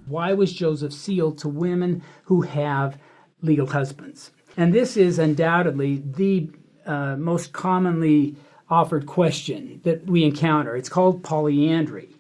Why was Joseph sealed to women who have legal husbands? And this is undoubtedly the most commonly offered question that we encounter. It's called polyandry.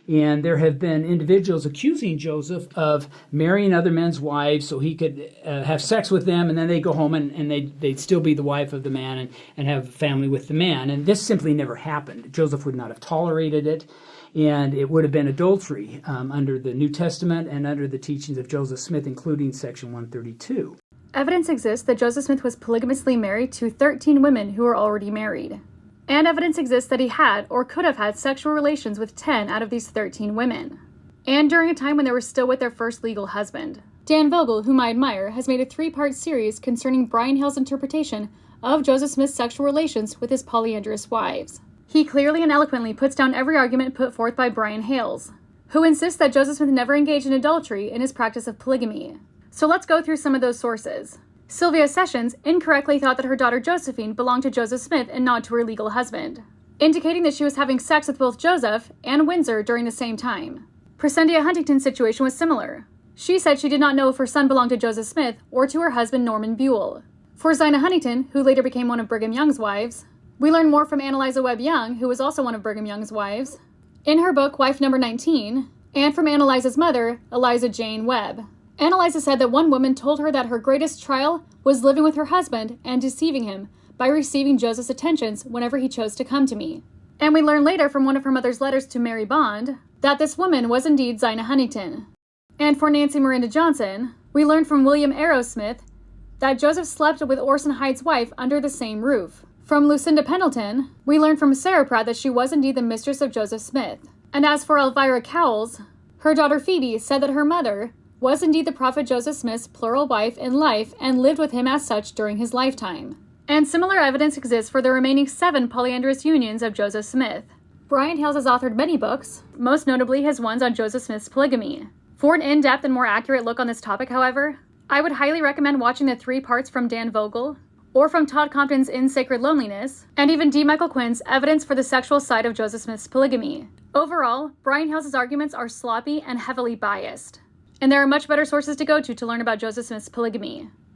And there have been individuals accusing Joseph of marrying other men's wives so he could have sex with them, and then they go home and they'd still be the wife of the man and have a family with the man. And this simply never happened. Joseph would not have tolerated it, and it would have been adultery under the New Testament and under the teachings of Joseph Smith, including Section 132. Evidence exists that Joseph Smith was polygamously married to 13 women who were already married. And evidence exists that he had or could have had sexual relations with 10 out of these 13 women. And during a time when they were still with their first legal husband. Dan Vogel, whom I admire, has made a 3-part series concerning Brian Hales' interpretation of Joseph Smith's sexual relations with his polyandrous wives. He clearly and eloquently puts down every argument put forth by Brian Hales, who insists that Joseph Smith never engaged in adultery in his practice of polygamy. So let's go through some of those sources. Sylvia Sessions incorrectly thought that her daughter Josephine belonged to Joseph Smith and not to her legal husband, indicating that she was having sex with both Joseph and Windsor during the same time. Presendia Huntington's situation was similar. She said she did not know if her son belonged to Joseph Smith or to her husband Norman Buell. For Zina Huntington, who later became one of Brigham Young's wives, we learn more from Annalisa Webb Young, who was also one of Brigham Young's wives, in her book Wife Number 19, and from Annalisa's mother, Eliza Jane Webb. Annalisa said that one woman told her that her greatest trial was living with her husband and deceiving him by receiving Joseph's attentions whenever he chose to come to me. And we learn later from one of her mother's letters to Mary Bond that this woman was indeed Zina Huntington. And for Nancy Miranda Johnson, we learned from William Arrowsmith that Joseph slept with Orson Hyde's wife under the same roof. From Lucinda Pendleton, we learned from Sarah Pratt that she was indeed the mistress of Joseph Smith. And as for Elvira Cowles, her daughter Phoebe said that her mother was indeed the prophet Joseph Smith's plural wife in life and lived with him as such during his lifetime. And similar evidence exists for the remaining 7 polyandrous unions of Joseph Smith. Brian Hales has authored many books, most notably his ones on Joseph Smith's polygamy. For an in-depth and more accurate look on this topic, however, I would highly recommend watching the 3 parts from Dan Vogel, or from Todd Compton's In Sacred Loneliness, and even D. Michael Quinn's Evidence for the Sexual Side of Joseph Smith's Polygamy. Overall, Brian Hales' arguments are sloppy and heavily biased. And there are much better sources to go to learn about Joseph Smith's polygamy.